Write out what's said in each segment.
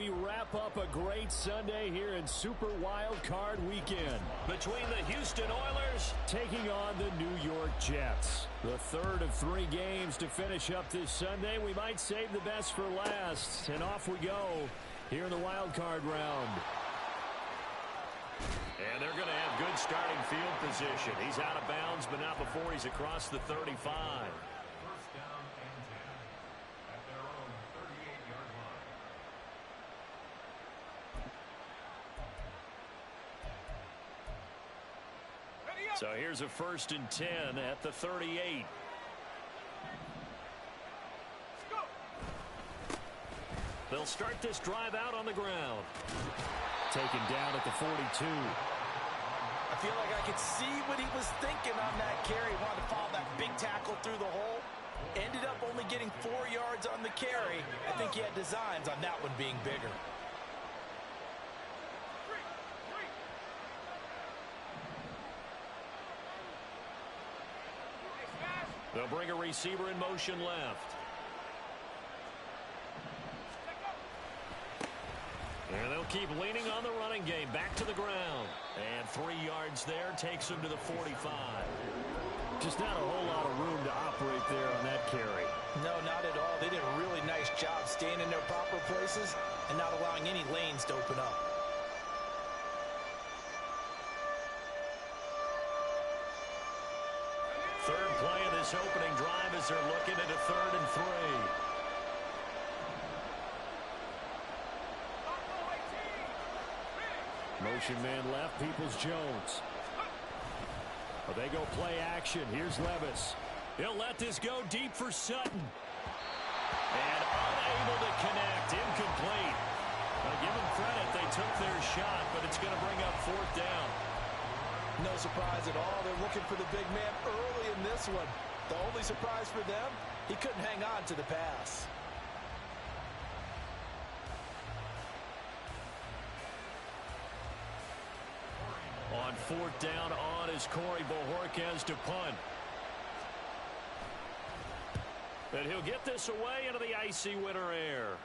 we wrap up a great Sunday here in Super Wild Card Weekend between the Houston Oilers taking on the New York Jets. The third of 3 games to finish up this Sunday. We might save the best for last, and off we go here in the wild card round. And they're going to have good starting field position. He's out of bounds, but not before he's across the 35. First down and 10 at their own 38-yard line. So here's a 1st and 10 at the 38. They'll start this drive out on the ground. Taken down at the 42. I feel like I could see what he was thinking on that carry. Wanted to follow that big tackle through the hole. Ended up only getting 4 yards on the carry. I think he had designs on that one being bigger. They'll bring a receiver in motion left. And they'll keep leaning on the running game. Back to the ground. And 3 yards there takes him to the 45. Just not a whole lot of room to operate there on that carry. No, not at all. They did a really nice job staying in their proper places and not allowing any lanes to open up. Third play of this opening drive as they're looking at a 3rd and 3. Motion man left, Peoples-Jones. Well, they go play action. Here's Levis. He'll let this go deep for Sutton. And unable to connect. Incomplete. Now, give them credit. They took their shot, but it's going to bring up 4th down. No surprise at all. They're looking for the big man early in this one. The only surprise for them, he couldn't hang on to the pass. On 4th down, on is Corey Bojorquez to punt. And he'll get this away into the icy winter air.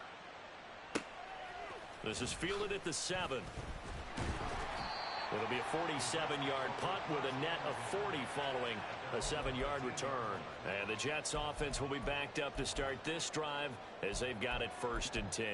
This is fielded at the 7. It'll be a 47-yard punt with a net of 40 following a 7-yard return. And the Jets offense will be backed up to start this drive as they've got it 1st and 10.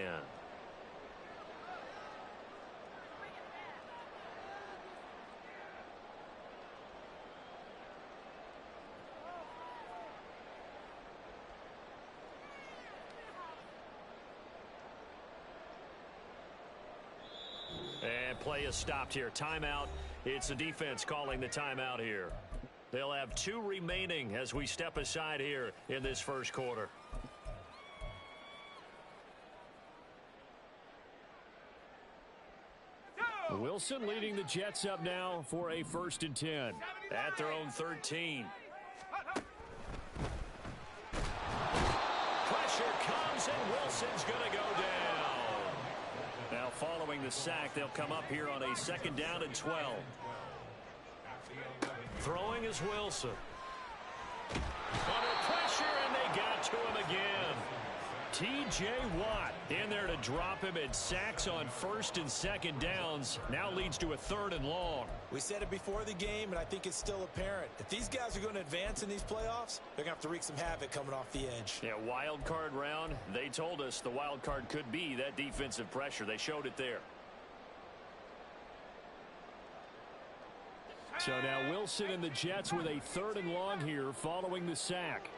And play is stopped here. Timeout. It's the defense calling the timeout here. They'll have 2 remaining as we step aside here in this first quarter. Wilson leading the Jets up now for a 1st and 10 at their own 13. Pressure comes and Wilson's going to go down. Now following the sack, they'll come up here on a 2nd down and 12. Throwing is Wilson. Under pressure, and they got to him again. T.J. Watt in there to drop him, and sacks on 1st and 2nd downs now leads to a 3rd and long. We said it before the game, and I think it's still apparent. If these guys are going to advance in these playoffs, they're going to have to wreak some havoc coming off the edge. Yeah, wild card round. They told us the wild card could be that defensive pressure. They showed it there. So now Wilson and the Jets with a 3rd and long here following the sack.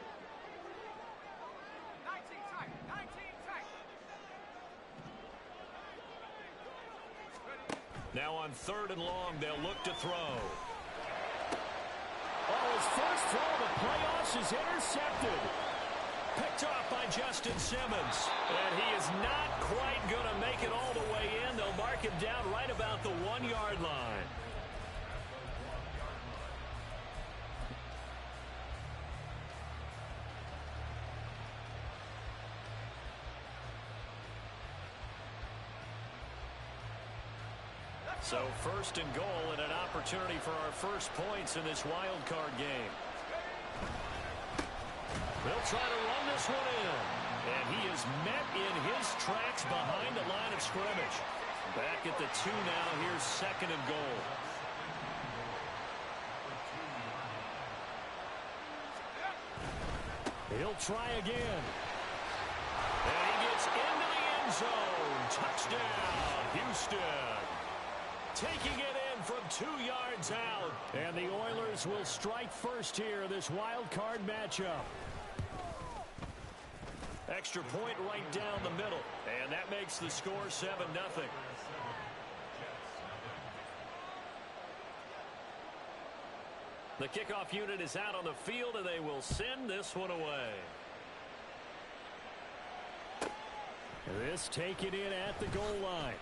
Now on 3rd and long, they'll look to throw. Oh, his first throw of the playoffs is intercepted. Picked off by Justin Simmons. And he is not quite going to make it all the way in. They'll mark him down right about the 1-yard line. So 1st and goal and an opportunity for our first points in this wild card game. They'll try to run this one in. And he is met in his tracks behind the line of scrimmage. Back at the 2 now. Here's 2nd and goal. He'll try again. And he gets into the end zone. Touchdown, Houston. Taking it in from 2 yards out. And the Oilers will strike first here, this wild card matchup. Extra point right down the middle. And that makes the score 7-0. The kickoff unit is out on the field, and they will send this one away. This taken in at the goal line.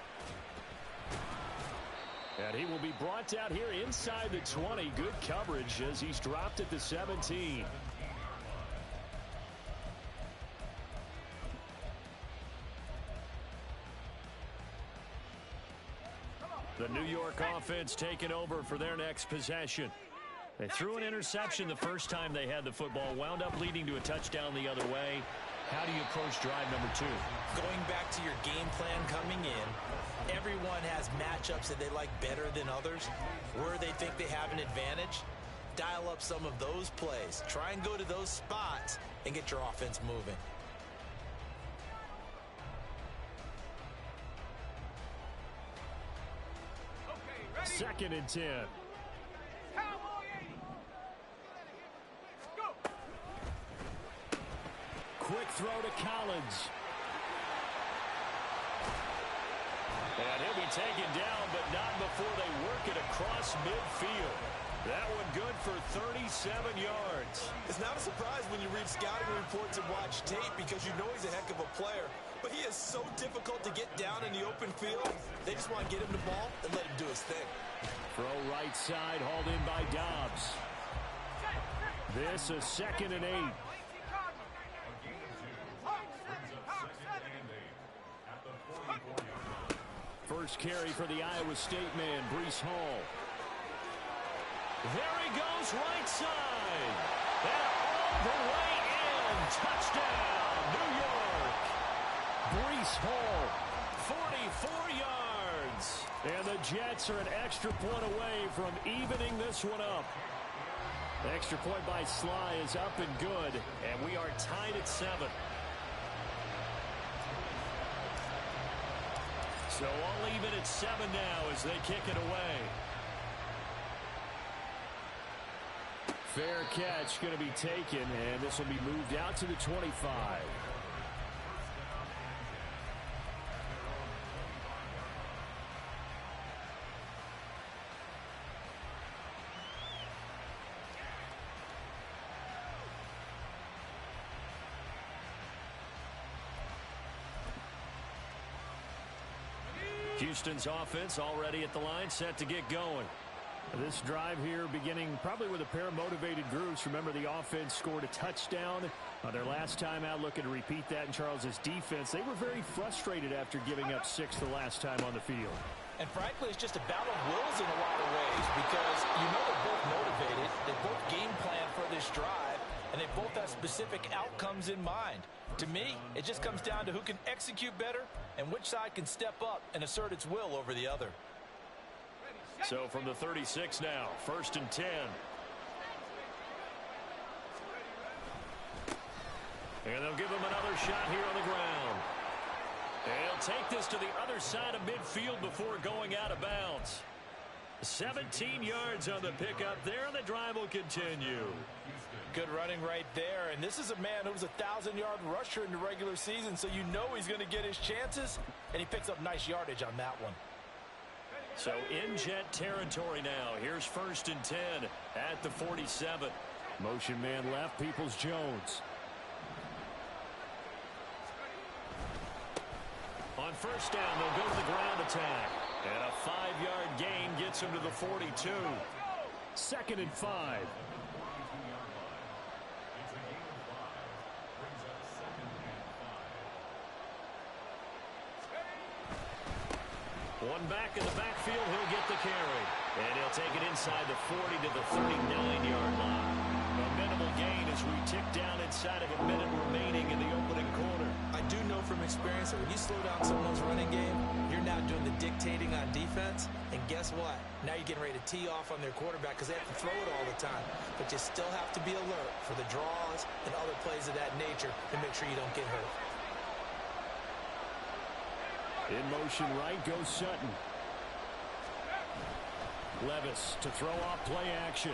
And he will be brought down here inside the 20. Good coverage as he's dropped at the 17. The New York offense taking over for their next possession. They threw an interception the first time they had the football, wound up leading to a touchdown the other way. How do you approach drive number 2? Going back to your game plan coming in, everyone has matchups that they like better than others. Where they think they have an advantage, dial up some of those plays. Try and go to those spots and get your offense moving. Second and 10. Quick throw to Collins. And he'll be taken down, but not before they work it across midfield. That one good for 37 yards. It's not a surprise when you read scouting reports and watch tape because you know he's a heck of a player. But he is so difficult to get down in the open field. They just want to get him the ball and let him do his thing. Throw right side, hauled in by Dobbs. This is 2nd and 8. First carry for the Iowa State man, Breece Hall. There he goes, right side. And all the way in. Touchdown, New York. Breece Hall, 44 yards. And the Jets are an extra point away from evening this one up. The extra point by Sly is up and good, and we are tied at 7. So all even at 7 now as they kick it away. Fair catch going to be taken, and this will be moved out to the 25. Houston's offense already at the line, set to get going. This drive here beginning probably with a pair of motivated groups. Remember, the offense scored a touchdown their last time out, looking to repeat that in Charles's defense. They were very frustrated after giving up 6 the last time on the field. And frankly, it's just a battle of wills in a lot of ways because you know they're both motivated. They both game plan for this drive, and they both have specific outcomes in mind. To me, it just comes down to who can execute better and which side can step up and assert its will over the other. So from the 36 now, 1st and 10. And they'll give him another shot here on the ground. And he'll take this to the other side of midfield before going out of bounds. 17 yards on the pickup there, and the drive will continue. Good running right there, and this is a man who was a 1,000-yard rusher in the regular season, so you know he's going to get his chances, and he picks up nice yardage on that one. So in Jet territory now. Here's 1st and 10 at the 47. Motion man left, Peoples-Jones. On 1st down, they'll go to the ground attack. And a 5-yard gain gets him to the 42. 2nd and 5. One back in the backfield, he'll get the carry. And he'll take it inside the 40 to the 39-yard line. A minimal gain as we tick down inside of a minute remaining in the opening quarter. I do know from experience that when you slow down someone's running game, you're now doing the dictating on defense. And guess what? Now you're getting ready to tee off on their quarterback because they have to throw it all the time. But you still have to be alert for the draws and other plays of that nature to make sure you don't get hurt. In motion right goes Sutton. Levis to throw off play action.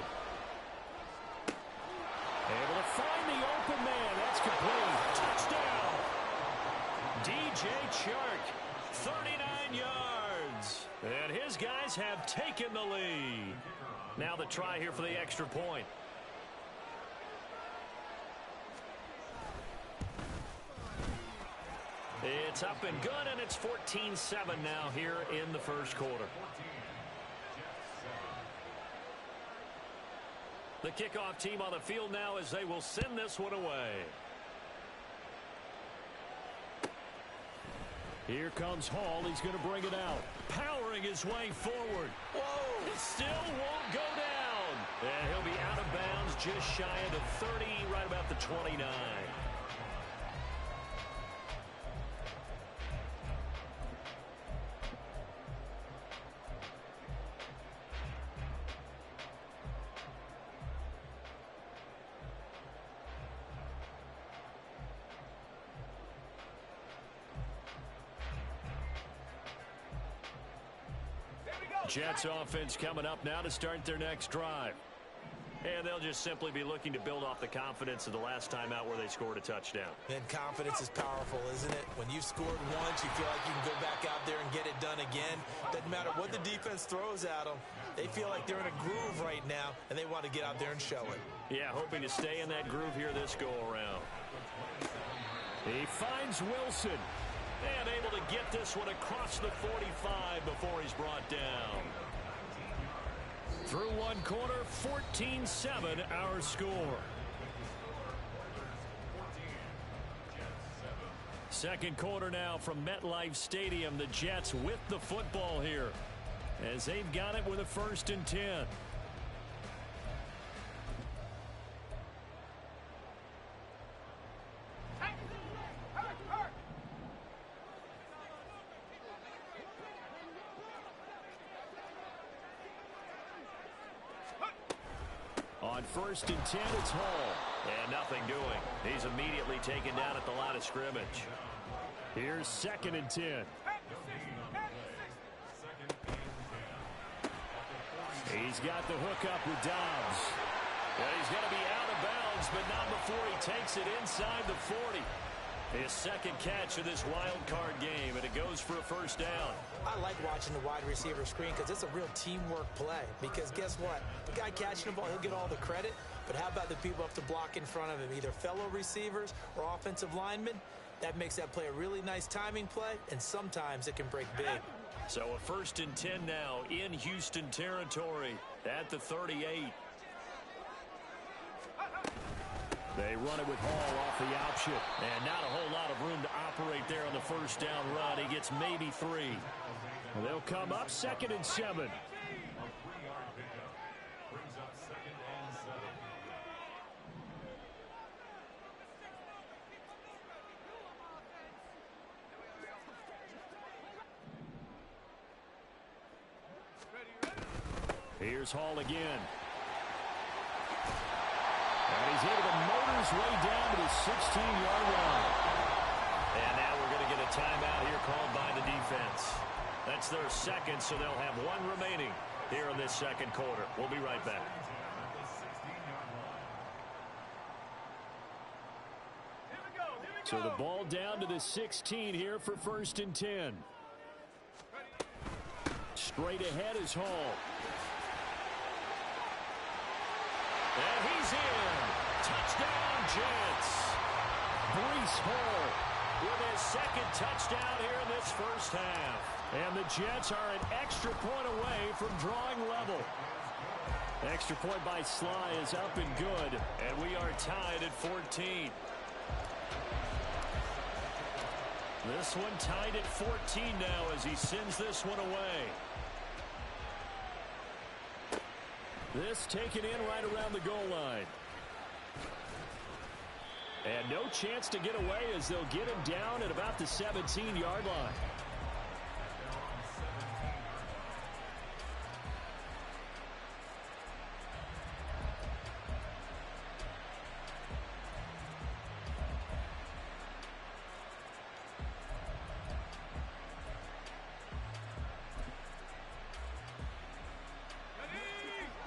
Able to find the open man. That's complete. Touchdown. DJ Chark, 39 yards. And his guys have taken the lead. Now the try here for the extra point. It's up and good, and it's 14-7 now here in the first quarter. The kickoff team on the field now as they will send this one away. Here comes Hall. He's going to bring it out. Powering his way forward. Whoa! It still won't go down. And he'll be out of bounds just shy of the 30, right about the 29. Jets offense coming up now to start their next drive. And they'll just simply be looking to build off the confidence of the last time out where they scored a touchdown. And confidence is powerful, isn't it? When you've scored once, you feel like you can go back out there and get it done again. Doesn't matter what the defense throws at them. They feel like they're in a groove right now, and they want to get out there and show it. Yeah, hoping to stay in that groove here this go-around. He finds Wilson. And able to get this one across the 45 before he's brought down. Through one quarter, 14-7 our score. Second quarter now from MetLife Stadium. The Jets with the football here as they've got it with a 1st and 10. On 1st and 10, it's Hall. And nothing doing. He's immediately taken down at the line of scrimmage. Here's 2nd and 10. He's got the hook up with Dobbs. And he's going to be out of bounds, but not before he takes it inside the 40. His second catch of this wild card game, and it goes for a 1st down. I like watching the wide receiver screen because it's a real teamwork play. Because guess what? The guy catching the ball, he'll get all the credit. But how about the people up to block in front of him, either fellow receivers or offensive linemen? That makes that play a really nice timing play, and sometimes it can break big. So a 1st and 10 now in Houston territory at the 38. They run it with Hall off the option. And not a whole lot of room to operate there on the 1st down run. He gets maybe 3. They'll come up 2nd and 7. Here's Hall again. And he's able to motor his way down to the 16-yard line. And now we're going to get a timeout here called by the defense. That's their second, so they'll have one remaining here in this second quarter. We'll be right back. So the ball down to the 16 here for 1st and 10. Straight ahead is Hall. And he's in. Touchdown, Jets. Breece Hall with his second touchdown here in this 1st half. And the Jets are an extra point away from drawing level. Extra point by Sly is up and good. And we are tied at 14. This one tied at 14 now as he sends this one away. This taken in right around the goal line. And no chance to get away as they'll get him down at about the 17-yard line.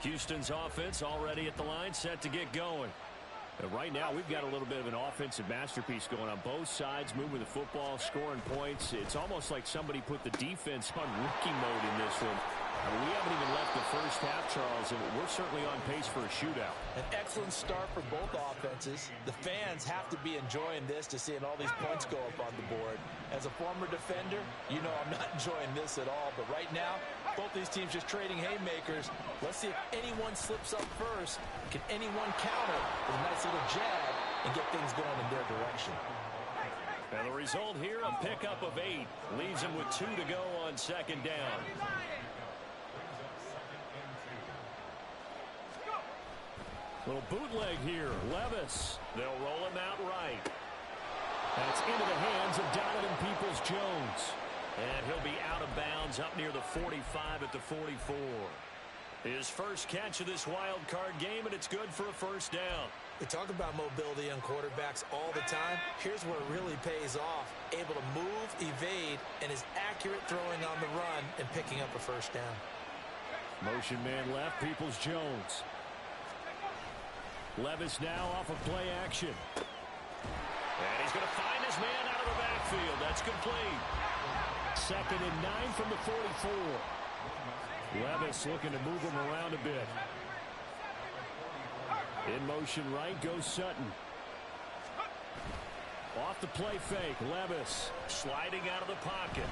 Houston's offense already at the line, set to get going. And right now, we've got a little bit of an offensive masterpiece going on both sides, moving the football, scoring points. It's almost like somebody put the defense on rookie mode in this one. I mean, we haven't even left the first half, Charles, and we're certainly on pace for a shootout. An excellent start for both offenses. The fans have to be enjoying this to seeing all these points go up on the board. As a former defender, you know I'm not enjoying this at all. But right now, both these teams just trading haymakers. Let's see if anyone slips up first. Can anyone counter with a nice little jab and get things going in their direction? And the result here, a pickup of 8. Leaves him with 2 to go on second down. Little bootleg here. Levis. They'll roll him out right. That's into the hands of Donovan Peoples-Jones. And he'll be out of bounds up near the 45 at the 44. His first catch of this wild card game, and it's good for a first down. We talk about mobility on quarterbacks all the time. Here's where it really pays off. Able to move, evade, and is accurate throwing on the run and picking up a first down. Motion man left, Peoples-Jones. Levis now off of play action. And he's going to find his man out of the backfield. That's complete. 2nd and 9 from the 44. Levis looking to move him around a bit. In motion right goes Sutton. Off the play fake, Levis sliding out of the pocket.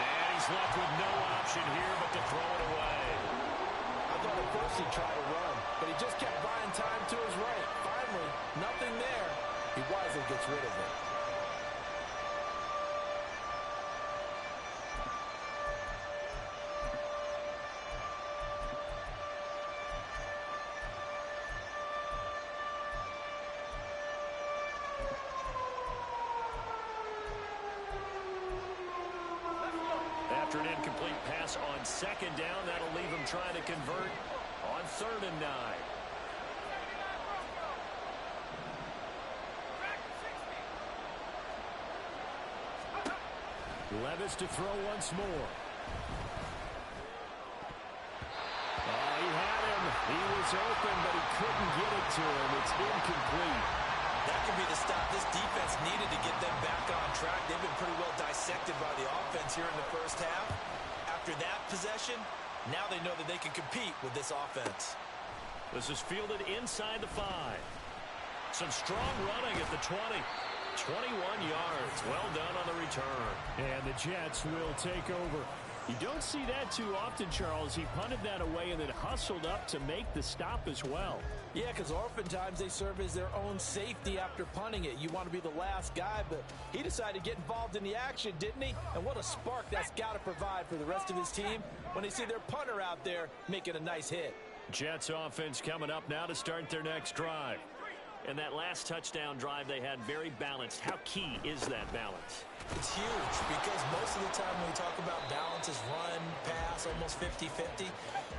And he's left with no option here but to throw it away. I thought at first he'd try to run, but he just kept buying time to his right. Finally, nothing there. He wisely gets rid of it. After an incomplete pass on second down, that'll leave him trying to convert on 3rd and 9. Levis to throw once more. Oh, he had him. He was open, but he couldn't get it to him. It's incomplete. That could be the stop this defense needed to get them back on track. They've been pretty well dissected by the offense here in the first half. After that possession, now they know that they can compete with this offense. This is fielded inside the 5. Some strong running at the 20. 21 yards. Well done on the return. And the Jets will take over. You don't see that too often, Charles. He punted that away and then hustled up to make the stop as well. Yeah, because oftentimes they serve as their own safety after punting it. You want to be the last guy, but he decided to get involved in the action, didn't he? And what a spark that's got to provide for the rest of his team when they see their punter out there making a nice hit. Jets offense coming up now to start their next drive. And that last touchdown drive they had very balanced. How key is that balance? It's huge because most of the time when we talk about balance is run, pass, almost 50-50.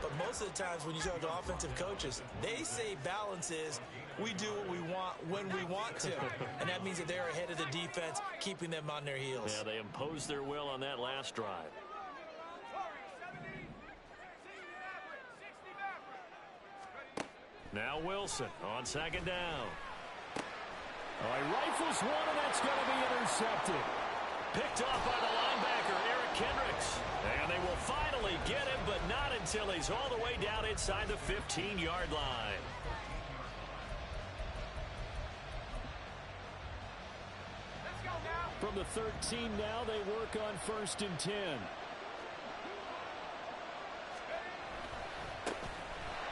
But most of the times when you talk to offensive coaches, they say balance is we do what we want when we want to. And that means that they're ahead of the defense, keeping them on their heels. Yeah, they imposed their will on that last drive. Now Wilson on second down. Oh, he rifles one, and that's going to be intercepted. Picked off by the linebacker, Eric Kendricks. And they will finally get him, but not until he's all the way down inside the 15-yard line. From the 13 now, they work on 1st and 10.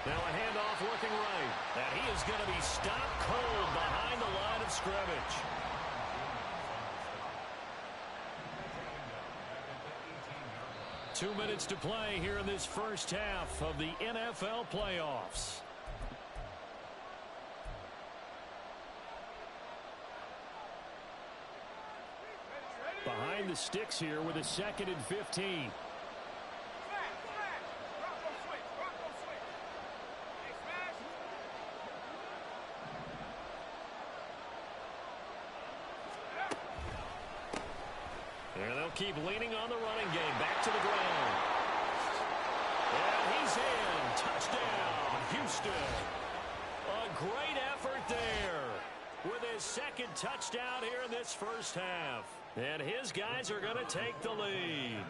Now a handoff looking right. And he is going to be stopped cold behind the line of scrimmage. 2 minutes to play here in this first half of the NFL playoffs. Behind the sticks here with a 2nd and 15. There they'll keep leaning on the running game. Back to the ground. And he's in. Touchdown, Houston. A great effort there with his 2nd touchdown here in this first half. And his guys are going to take the lead.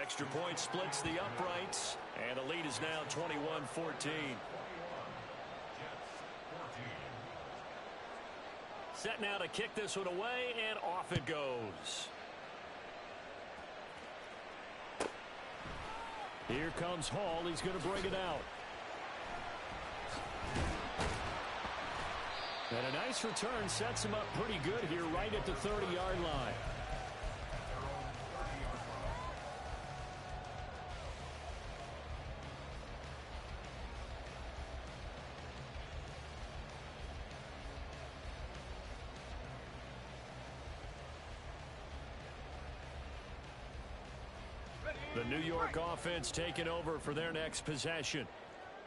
Extra point splits the uprights. And the lead is now 21-14. Set now to kick this one away, and off it goes. Here comes Hall. He's going to bring it out. And a nice return sets him up pretty good here right at the 30-yard line. The New York offense taking over for their next possession.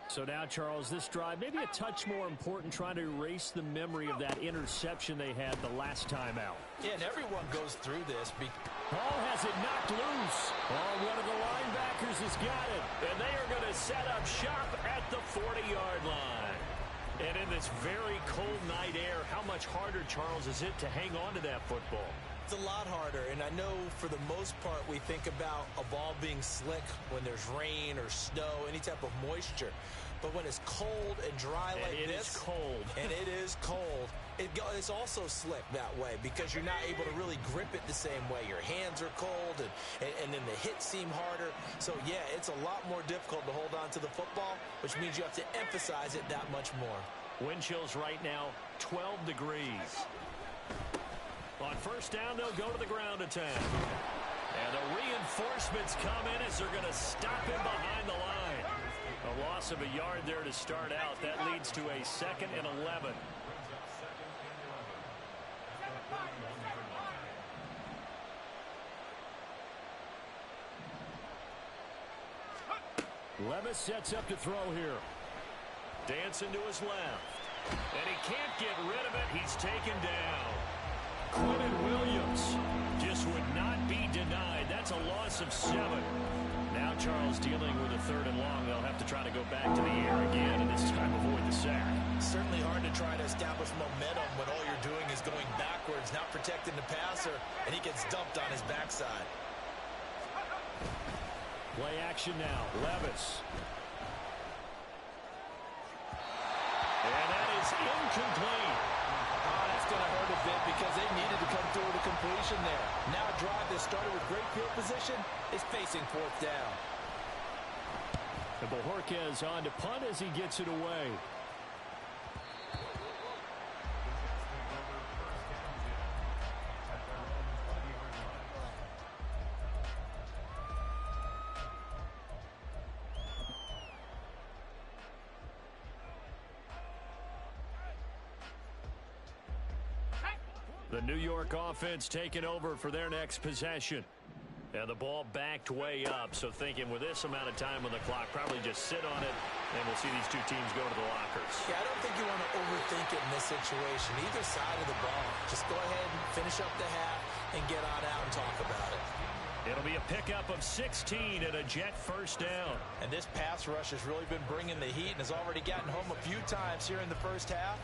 So now, Charles, this drive maybe a touch more important, trying to erase the memory of that interception they had the last time out. Yeah, and everyone goes through this. Hall has it knocked loose. Oh, one of the linebackers has got it. And they are going to set up shop at the 40-yard line. And in this very cold night air, how much harder, Charles, is it to hang on to that football? It's a lot harder, and I know for the most part we think about a ball being slick when there's rain or snow, any type of moisture. But when it's cold and dry like this, it's cold. And it is cold, it's also slick that way because you're not able to really grip it the same way. Your hands are cold, and then the hits seem harder. So, yeah, it's a lot more difficult to hold on to the football, which means you have to emphasize it that much more. Wind chills right now, 12 degrees. On first down, they'll go to the ground attack. And the reinforcements come in as they're going to stop him behind the line. A loss of a yard there to start out. That leads to a 2nd and 11. Levis sets up to throw here. Dancing to his left. And he can't get rid of it. He's taken down. Quentin Williams just would not be denied. That's a loss of 7. Now Charles dealing with a 3rd and long. They'll have to try to go back to the air again and this time avoid the sack. Certainly hard to try to establish momentum when all you're doing is going backwards, not protecting the passer, and he gets dumped on his backside. Play action now. Levis. And that is incomplete. That's going to hurt a bit because they needed to come through with a completion there. Now a drive that started with great field position is facing 4th down. And Bojorquez on to punt as he gets it away. The New York offense taking over for their next possession. And the ball backed way up, so thinking with this amount of time on the clock, probably just sit on it, and we'll see these two teams go to the lockers. Yeah, I don't think you want to overthink it in this situation. Either side of the ball. Just go ahead and finish up the half and get on out and talk about it. It'll be a pickup of 16 and a Jet first down. And this pass rush has really been bringing the heat and has already gotten home a few times here in the first half.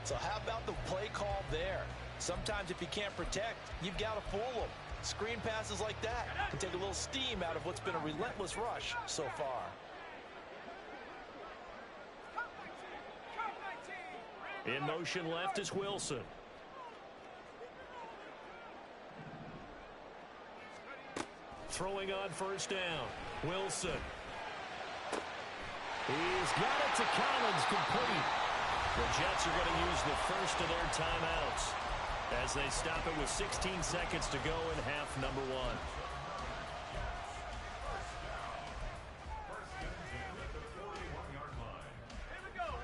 So how about the play call there? Sometimes if you can't protect, you've got to fool them. Screen passes like that can take a little steam out of what's been a relentless rush so far. In motion left is Wilson. Throwing on first down. Wilson. He's got it to Collins, complete. The Jets are going to use the first of their timeouts. as they stop it with 16 seconds to go in half number one.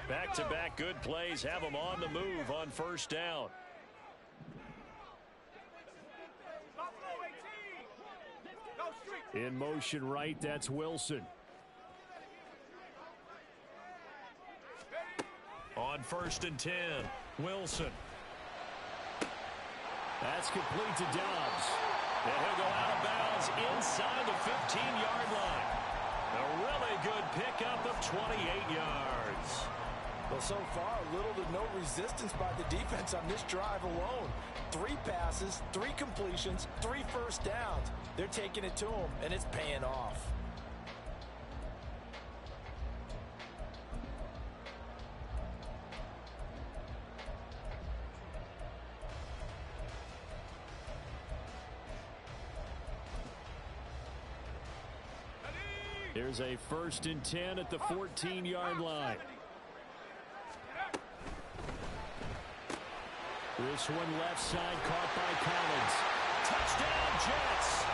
Back-to-back good plays have them on the move on first down. In motion right, that's Wilson. On 1st and 10, Wilson. That's complete to Dobbs. And he'll go out of bounds inside the 15-yard line. A really good pickup of 28 yards. Well, so far, little to no resistance by the defense on this drive alone. 3 passes, 3 completions, 3 first downs. They're taking it to them, and it's paying off. Here's a 1st and 10 at the 14-yard line. This one left side caught by Collins. Touchdown Jets.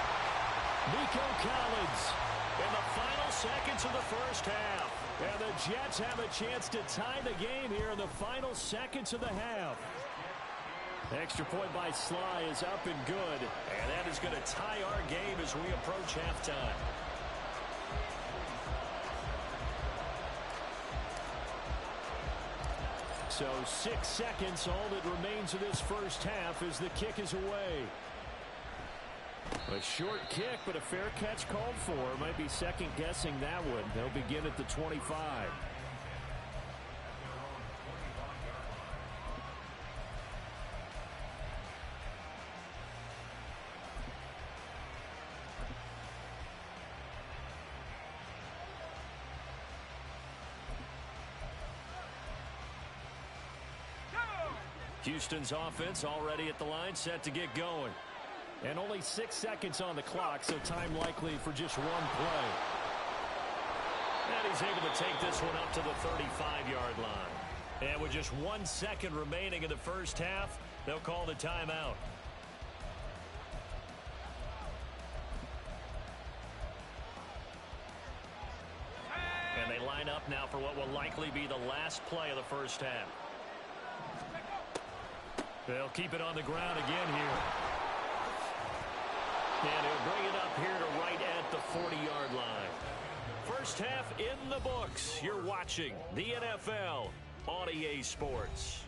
Nico Collins in the final seconds of the first half. And the Jets have a chance to tie the game here in the final seconds of the half. Extra point by Sly is up and good. And that is going to tie our game as we approach halftime. So 6 seconds, all that remains of this first half as the kick is away. A short kick, but a fair catch called for. Might be second-guessing that one. They'll begin at the 25. Houston's offense already at the line, set to get going. And only 6 seconds on the clock, so time likely for just one play. And he's able to take this one up to the 35-yard line. And with just 1 second remaining in the first half, they'll call the timeout. And they line up now for what will likely be the last play of the first half. They'll keep it on the ground again here. And he'll bring it up here to right at the 40-yard line. First half in the books. You're watching the NFL on EA Sports.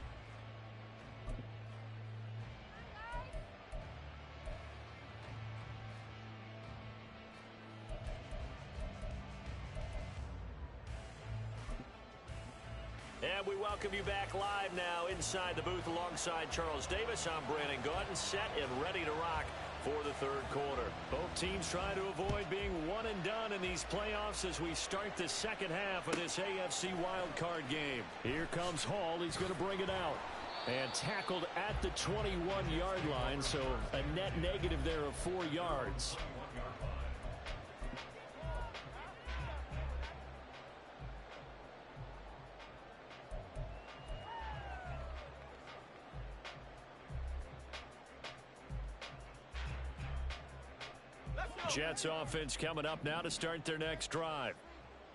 And we welcome you back live now inside the booth alongside Charles Davis. I'm Brandon Gaudin, set and ready to rock for the third quarter. Both teams trying to avoid being one and done in these playoffs as we start the second half of this AFC wildcard game. Here comes Hall. He's going to bring it out. And tackled at the 21-yard line, so a net negative there of 4 yards. Jets offense coming up now to start their next drive.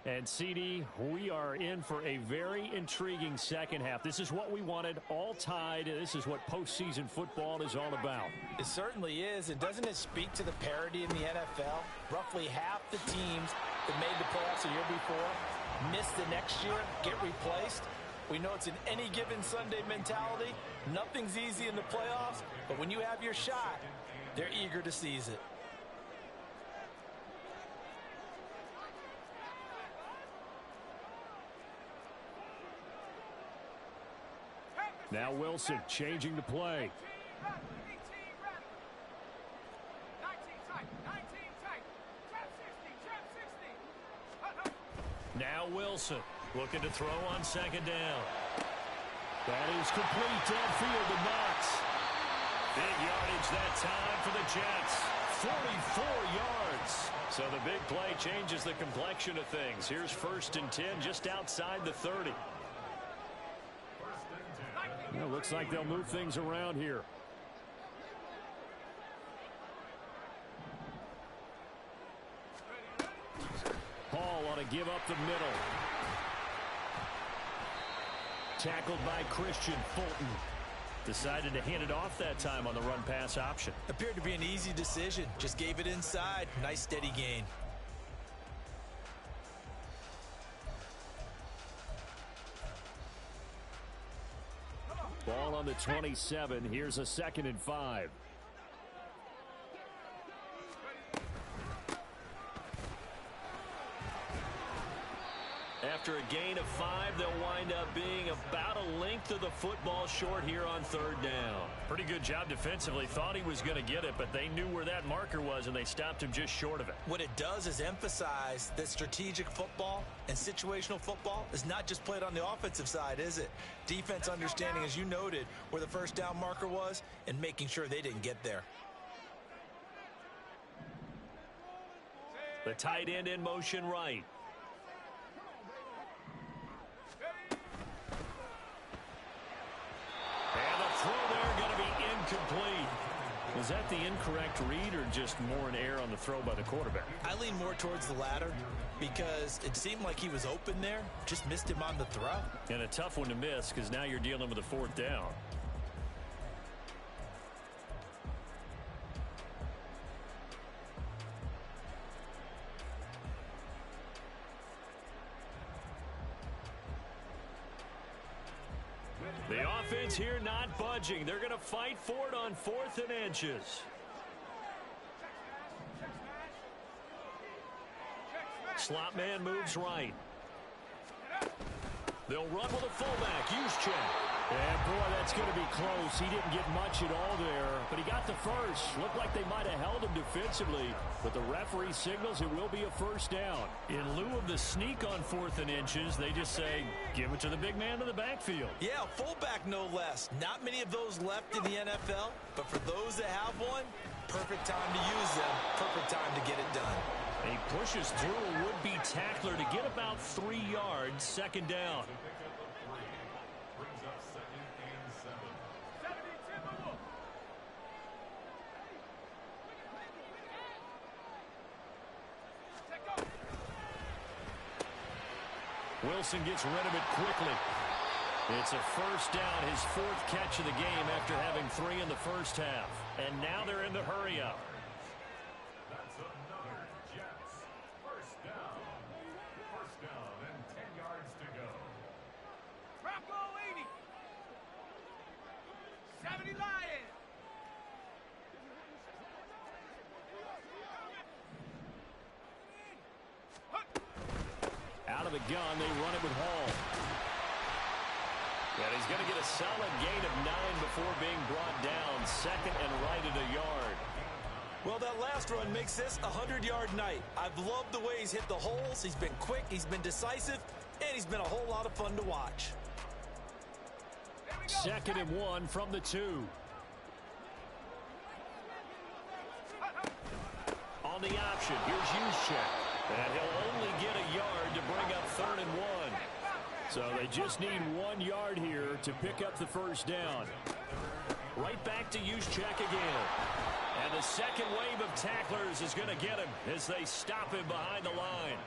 And CD, we are in for a very intriguing second half. This is what we wanted, all tied. This is what postseason football is all about. It certainly is. And doesn't it speak to the parity in the NFL? Roughly half the teams that made the playoffs the year before miss the next year, get replaced. We know it's an any given Sunday mentality. Nothing's easy in the playoffs, but when you have your shot, they're eager to seize it. Now Wilson changing the play. Now Wilson looking to throw on second down. That is complete downfield to Knox. Big yardage that time for the Jets. 44 yards. So the big play changes the complexion of things. Here's 1st and 10 just outside the 30. Well, looks like they'll move things around here. want to give up the middle. Tackled by Christian Fulton. Decided to hand it off that time on the run-pass option. Appeared to be an easy decision. Just gave it inside. Nice steady gain. Ball on the 27. Here's a 2nd and 5. After a gain of 5, they'll wind up being about a length of the football short here on 3rd down. Pretty good job defensively. Thought he was going to get it, but they knew where that marker was, and they stopped him just short of it. What it does is emphasize that strategic football and situational football is not just played on the offensive side, is it? Defense understanding, as you noted, where the 1st down marker was and making sure they didn't get there. The tight end in motion right. Throw there going to be incomplete. Was that the incorrect read or just more an error on the throw by the quarterback? I lean more towards the latter because it seemed like he was open there. Just missed him on the throw. And a tough one to miss because now you're dealing with a 4th down. The offense here not budging. They're going to fight for it on 4th and inches. Slot man moves right. They'll run with a fullback. Juszczyk. And boy, that's going to be close. He didn't get much at all there, but he got the first. Looked like they might have held him defensively, but the referee signals it will be a 1st down. In lieu of the sneak on 4th and inches, they just say, give it to the big man in the backfield. Yeah, fullback no less. Not many of those left in the NFL, but for those that have one, perfect time to use them, perfect time to get it done. He pushes through a would-be tackler to get about 3 yards, 2nd down. Wilson gets rid of it quickly. It's a 1st down, his 4th catch of the game after having 3 in the 1st half. And now they're in the hurry-up. That's another Jets. 1st down. 1st down and 10 yards to go. Rocco 80. 70 Lions. Out of the gun, they run it with Hall. And he's going to get a solid gain of 9 before being brought down. 2nd and right at a yard. Well, that last run makes this a 100-yard night. I've loved the way he's hit the holes. He's been quick, he's been decisive, and he's been a whole lot of fun to watch. 2nd and 1 from the 2. On the option, here's Juszczyk. And he'll only get a yard to bring up 3rd and 1. So they just need 1 yard here to pick up the 1st down. Right back to Juszczyk again. And the 2nd wave of tacklers is going to get him as they stop him behind the line.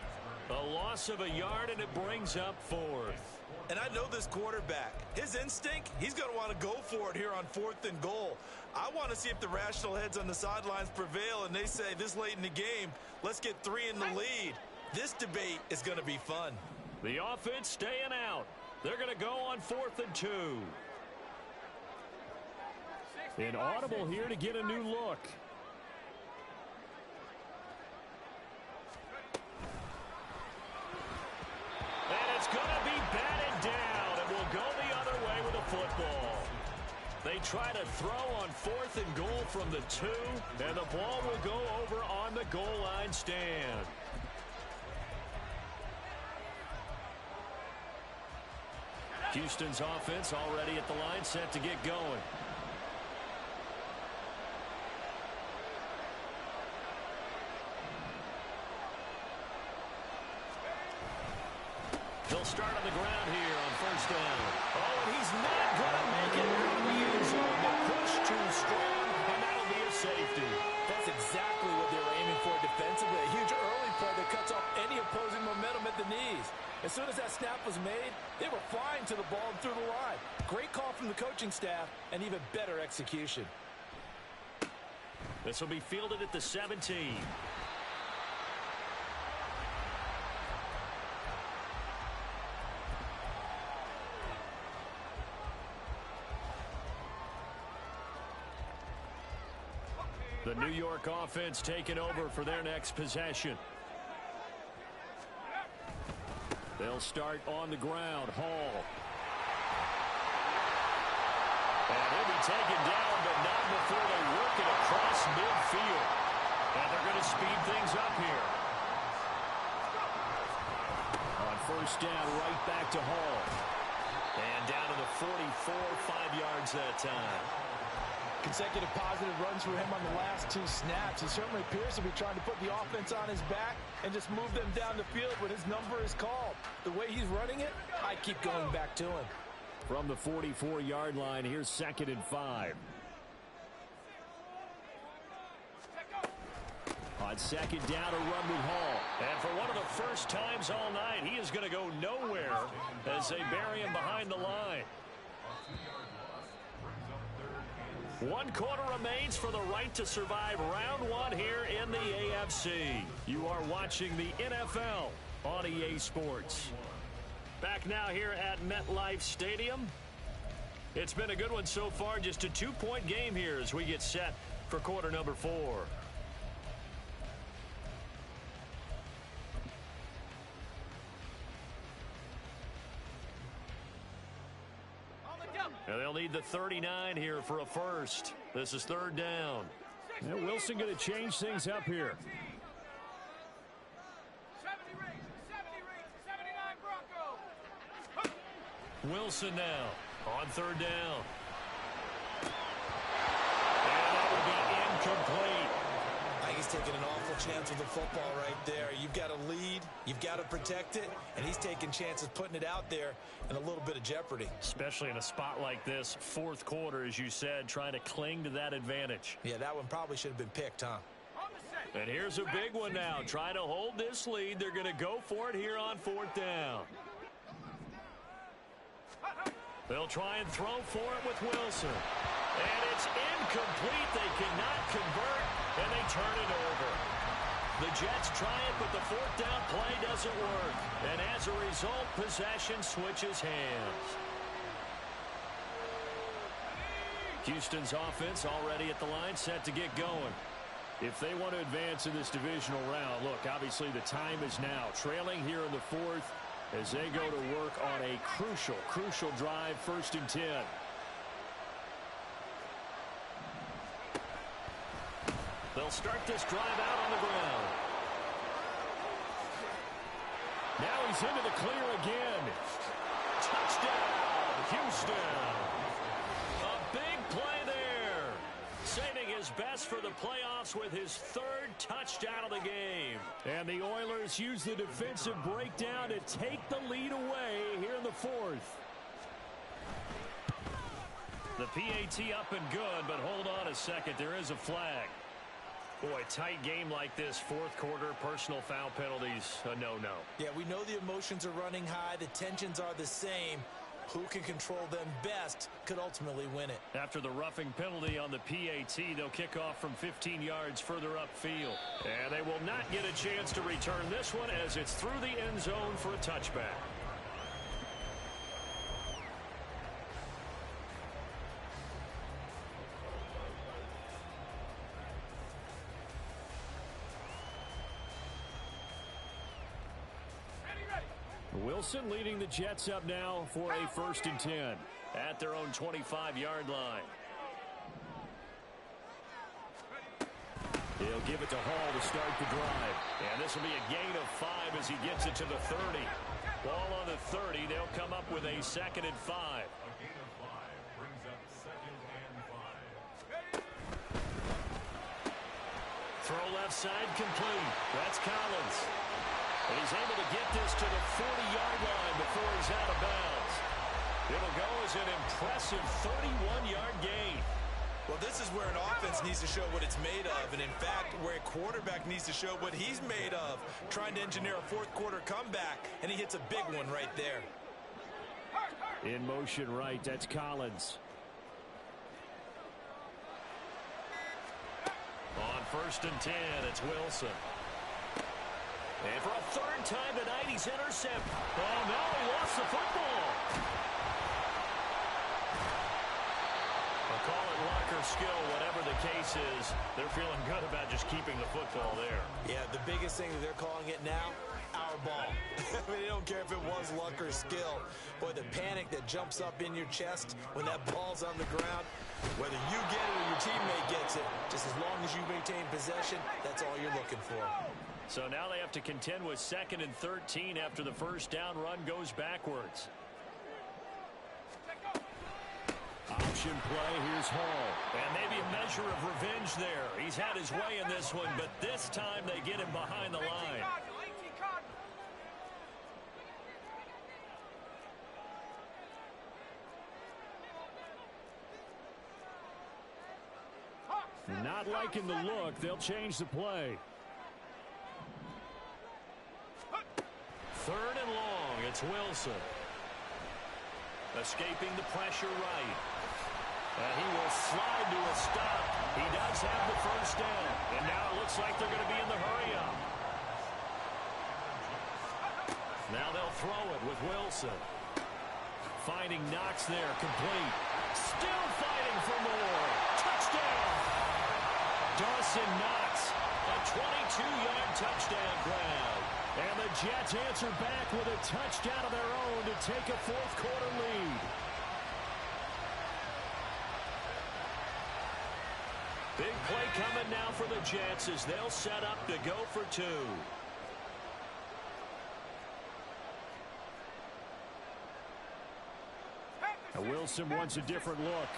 A loss of a yard, and it brings up 4th. And I know this quarterback. His instinct, he's going to want to go for it here on 4th and goal. I want to see if the rational heads on the sidelines prevail and they say this late in the game, let's get 3 in the lead. This debate is going to be fun. The offense staying out. They're going to go on 4th and 2. Inaudible here to get a new look. And it's going to be batted down, and will go the other way with a football. They try to throw on 4th and goal from the 2, and the ball will go over on the goal line stand. Houston's offense already at the line, set to get going. They'll start on the ground here on 1st down. Oh, and he's not going to make it out of the end zone. The push too strong, and that'll be a safety. That's exactly what they were aiming for defensively. A huge early play that cuts off any opposing momentum sprint to the ball and through the line. Great call from the coaching staff and even better execution. This will be fielded at the 17. The New York offense taking over for their next possession. They'll start on the ground. Hall. And he'll be taken down, but not before they work it across midfield. And they're going to speed things up here. On first down, right back to Hall. And down to the 44, 5 yards that time. Consecutive positive runs for him on the last 2 snaps. He certainly appears to be trying to put the offense on his back and just move them down the field when his number is called. The way he's running it, I keep going back to him. From the 44-yard line, here's 2nd and 5. On second down, a run with Hall. And for one of the first times all night, he is going to go nowhere as they bury him behind the line. 1 quarter remains for the right to survive round 1 here in the AFC. You are watching the NFL on EA Sports. Back now here at MetLife Stadium. It's been a good one so far. Just a 2-point game here as we get set for quarter number 4. And they'll need the 39 here for a first. This is 3rd down. Yeah, Wilson going to change things up here. 70 range, 79 Broncos. Wilson now on 3rd down. And that will be incomplete. He's taking an awful chance with the football right there. You've got to lead, you've got to protect it, and he's taking chances putting it out there in a little bit of jeopardy. Especially in a spot like this, 4th quarter, as you said, trying to cling to that advantage. Yeah, that one probably should have been picked, huh? And here's a big one now. Trying to hold this lead. They're going to go for it here on 4th down. They'll try and throw for it with Wilson. And it's incomplete. They cannot convert, and they turn it over. The Jets try it, but the 4th down play doesn't work. And as a result, possession switches hands. Houston's offense already at the line, set to get going. If they want to advance in this divisional round, look, obviously the time is now. Trailing here in the 4th as they go to work on a crucial drive, 1st and 10. They'll start this drive out on the ground. Now he's into the clear again. Touchdown, Houston. A big play there. Saving his best for the playoffs with his 3rd touchdown of the game. And the Oilers use the defensive breakdown to take the lead away here in the 4th. The PAT up and good, but hold on a second. There is a flag. Boy, tight game like this, 4th quarter, personal foul penalties, a no-no. Yeah, we know the emotions are running high. The tensions are the same. Who can control them best could ultimately win it. After the roughing penalty on the PAT, they'll kick off from 15 yards further upfield. And they will not get a chance to return this one as it's through the end zone for a touchback. Wilson leading the Jets up now for a 1st and 10 at their own 25-yard line. He'll give it to Hall to start the drive. And this will be a gain of 5 as he gets it to the 30. Ball on the 30. They'll come up with a 2nd and 5. A gain of 5 brings up 2nd and 5. Throw left side complete. That's Collins. And he's able to get this to the 40-yard line before he's out of bounds. It'll go as an impressive 31-yard gain. Well, this is where an offense needs to show what it's made of, and in fact, where a quarterback needs to show what he's made of, trying to engineer a 4th quarter comeback, and he hits a big one right there. In motion right, that's Collins. On 1st and 10, it's Wilson. And for a third time tonight, he's intercepted. Oh, no, he lost the football. I'll call it luck or skill, whatever the case is. They're feeling good about just keeping the football there. Yeah, the biggest thing that they're calling it now, our ball. I mean, they don't care if it was luck or skill. Boy, the panic that jumps up in your chest when that ball's on the ground, whether you get it or your teammate gets it, just as long as you maintain possession, that's all you're looking for. So now they have to contend with 2nd and 13 after the first down run goes backwards. Option play, here's Hall. And maybe a measure of revenge there. He's had his way in this one, but this time they get him behind the line. Not liking the look. They'll change the play. 3rd and long. It's Wilson. Escaping the pressure right. And he will slide to a stop. He does have the first down. And now it looks like they're going to be in the hurry-up. Now they'll throw it with Wilson. Finding Knox there, complete. Still fighting for more. Touchdown! Dawson Knox, a 22-yard touchdown grab. And the Jets answer back with a touchdown of their own to take a fourth-quarter lead. Big play coming now for the Jets as they'll set up to go for 2. Now Wilson wants a different look.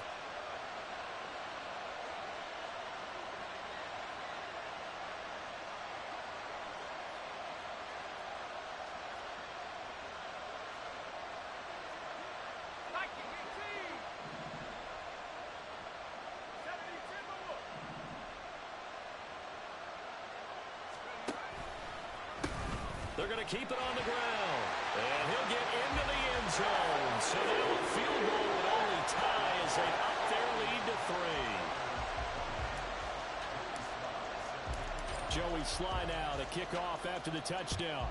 They're going to keep it on the ground. And he'll get into the end zone. So now a field goal would only tie as they up their lead to 3. Joey Sly now to kick off after the touchdown.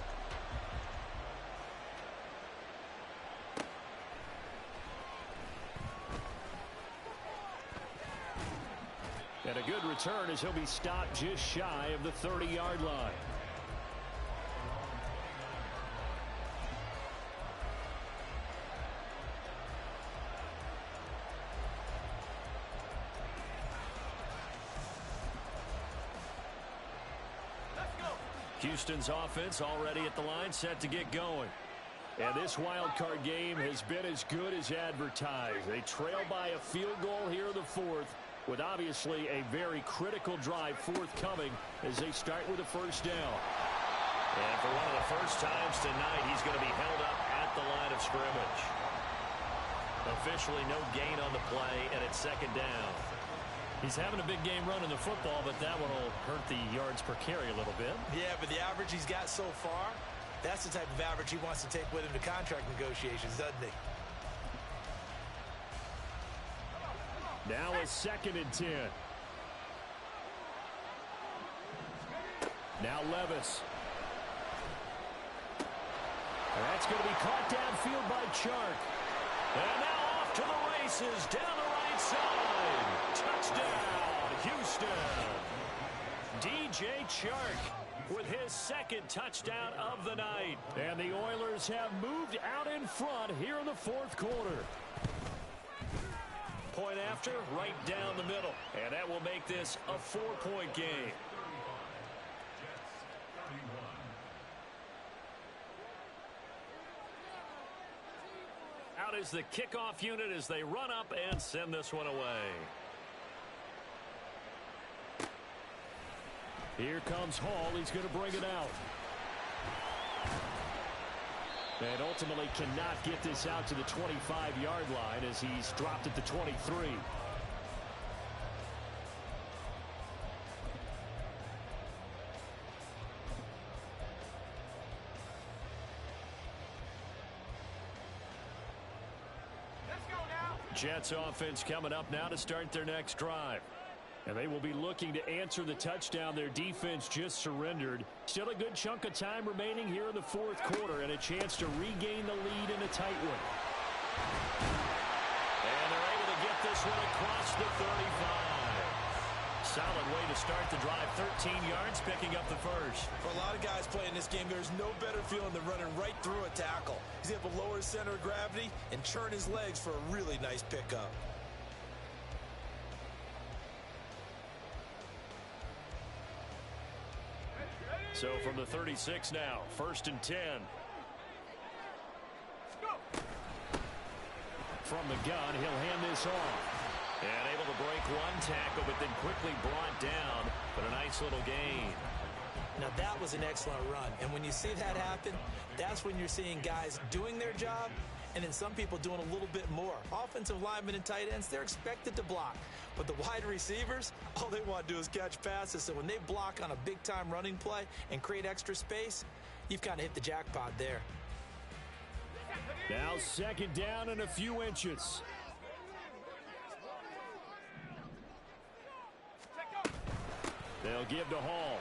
And a good return as he'll be stopped just shy of the 30-yard line. Houston's offense already at the line, set to get going. And this wild card game has been as good as advertised. They trail by a field goal here in the 4th, with obviously a very critical drive forthcoming as they start with a first down. And for one of the first times tonight, he's going to be held up at the line of scrimmage. Officially no gain on the play, and it's 2nd down. He's having a big game running the football, but that one will hurt the yards per carry a little bit. Yeah, but the average he's got so far, that's the type of average he wants to take with him to contract negotiations, doesn't he? Now a 2nd and 10. Now Levis. And that's going to be caught downfield by Chark. And now off to the races down the right side. Touchdown, Houston. DJ Chark with his 2nd touchdown of the night. And the Oilers have moved out in front here in the 4th quarter. Point after, right down the middle. And that will make this a 4-point game. Out is the kickoff unit as they run up and send this one away. Here comes Hall. He's going to bring it out. And ultimately cannot get this out to the 25-yard line as he's dropped at the 23. Jets offense coming up now to start their next drive. And they will be looking to answer the touchdown their defense just surrendered. Still a good chunk of time remaining here in the fourth quarter and a chance to regain the lead in a tight one. And they're able to get this one across the 35. Solid way to start the drive. 13 yards, picking up the first. For a lot of guys playing this game, there's no better feeling than running right through a tackle. He's able to lower his center of gravity and churn his legs for a really nice pickup. So from the 36 now, 1st and 10. From the gun, he'll hand this off. And able to break one tackle, but then quickly brought down. But a nice little gain. Now that was an excellent run. And when you see that happen, that's when you're seeing guys doing their job and then some people doing a little bit more. Offensive linemen and tight ends, they're expected to block. But the wide receivers, all they want to do is catch passes. So when they block on a big-time running play and create extra space, you've kind of hit the jackpot there. Now 2nd down and a few inches. They'll give to Hall.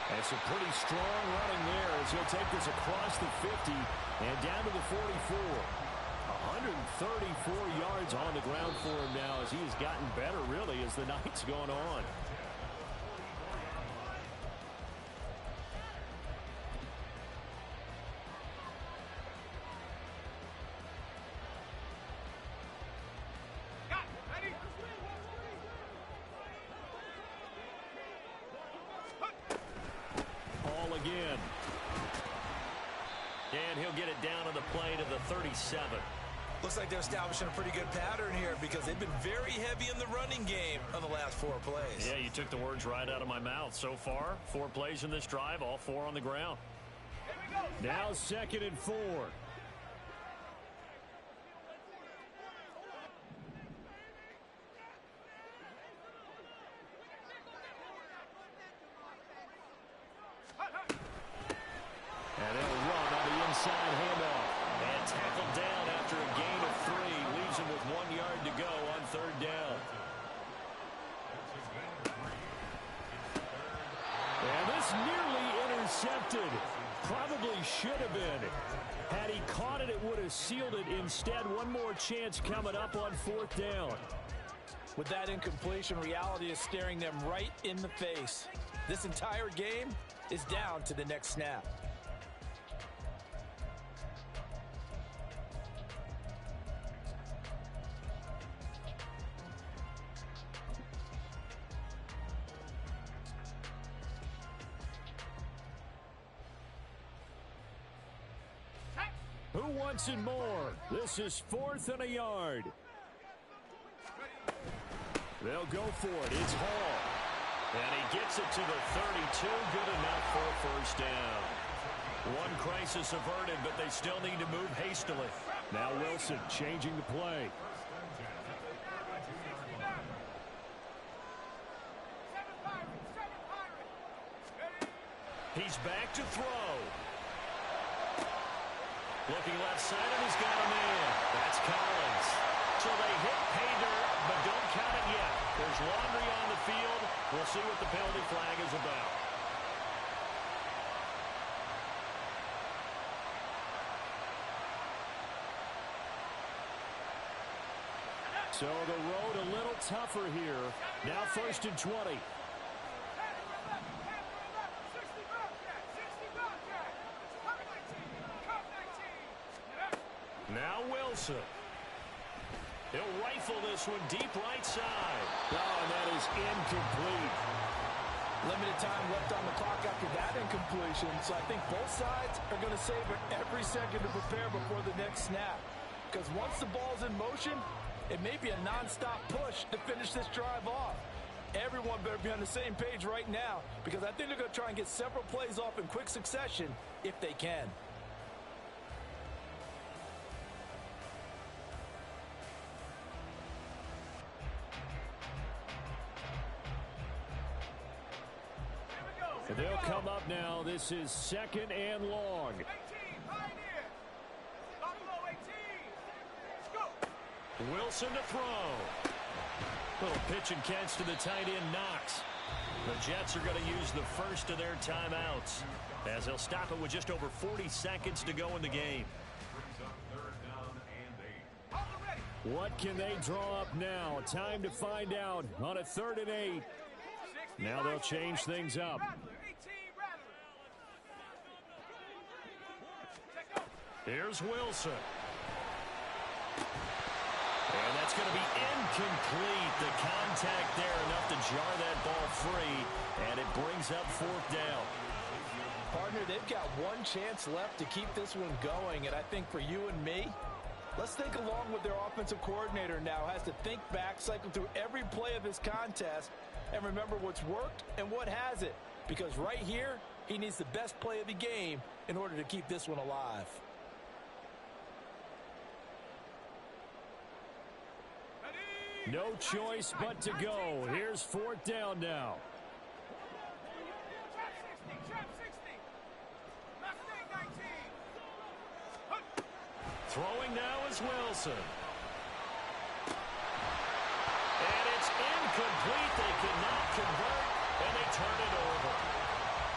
And some pretty strong running there as he'll take this across the 50 and down to the 44. 134 yards on the ground for him now as he has gotten better, really, as the night's gone on. Again. And he'll get it down on the play to the 37. Looks like they're establishing a pretty good pattern here because they've been very heavy in the running game on the last 4 plays. Yeah, you took the words right out of my mouth. So far, 4 plays in this drive, all 4 on the ground. Now 2nd and 4. And they'll run on the inside handoff. And tackled down after a gain of 3. Leaves him with 1 yard to go on 3rd down. And this nearly intercepted. Probably should have been. Had he caught it, it would have sealed it. Instead, one more chance coming up on 4th down. With that incompletion, reality is staring them right in the face. This entire game is down to the next snap. Who wants it more? This is 4th and a yard. They'll go for it. It's Hall. And he gets it to the 32. Good enough for a 1st down. One crisis averted, but they still need to move hastily. Now Wilson changing the play. He's back to throw. Looking left side, and he's got a man. That's Collins. So they hit pay dirt, but don't count it yet. There's laundry on the field. We'll see what the penalty flag is about. So the road a little tougher here. Now 1st and 20. Now Wilson. He'll rifle this one deep right side. Oh, and that is incomplete. Limited time left on the clock after that incompletion, so I think both sides are going to savor every second to prepare before the next snap. Because once the ball's in motion, it may be a non-stop push to finish this drive off. Everyone better be on the same page right now, because I think they're going to try and get several plays off in quick succession if they can. They'll come up now. This is 2nd and long. 18, Pioneer. Buffalo 18. Let's go. Wilson to throw. Little pitch and catch to the tight end, Knox. The Jets are going to use the first of their timeouts as they'll stop it with just over 40 seconds to go in the game. What can they draw up now? Time to find out on a 3rd and 8. Now they'll change things up. Here's Wilson. And that's going to be incomplete. The contact there enough to jar that ball free, and it brings up 4th down. Partner, they've got one chance left to keep this one going, and I think for you and me, let's think along with their offensive coordinator now. Has to think back, cycle through every play of this contest, and remember what's worked and what hasn't. Because right here, he needs the best play of the game in order to keep this one alive. No choice but to go. Here's 4th down now. Throwing now is Wilson. And it's incomplete. They cannot convert, and they turn it over.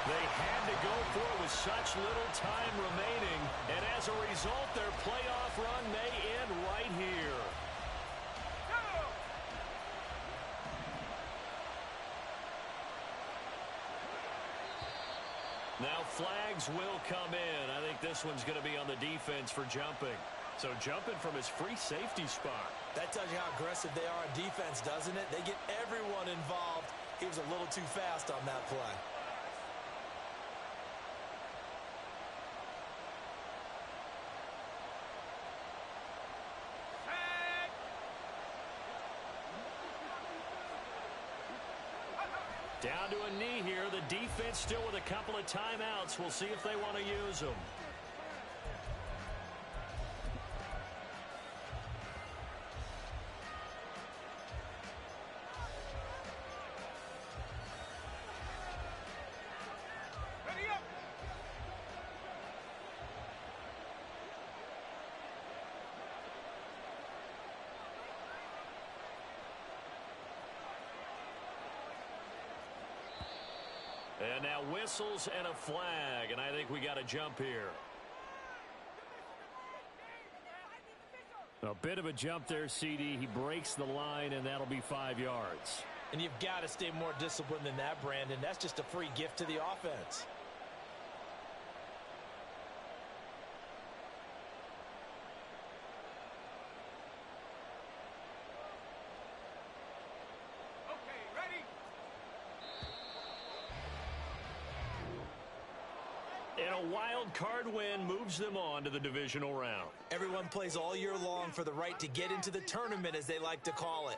They had to go for it with such little time remaining, and as a result, their playoff run may end right here. Now flags will come in. I think this one's going to be on the defense for jumping. So jumping from his free safety spot. That tells you how aggressive they are on defense, doesn't it? They get everyone involved. He was a little too fast on that play. Down to a knee here. The defense still with a couple of timeouts. We'll see if they want to use them. And now whistles and a flag, and I think we got a jump here. A bit of a jump there, CD. He breaks the line, and that'll be 5 yards. And you've got to stay more disciplined than that, Brandon. That's just a free gift to the offense. And a wild card win moves them on to the divisional round. Everyone plays all year long for the right to get into the tournament, as they like to call it.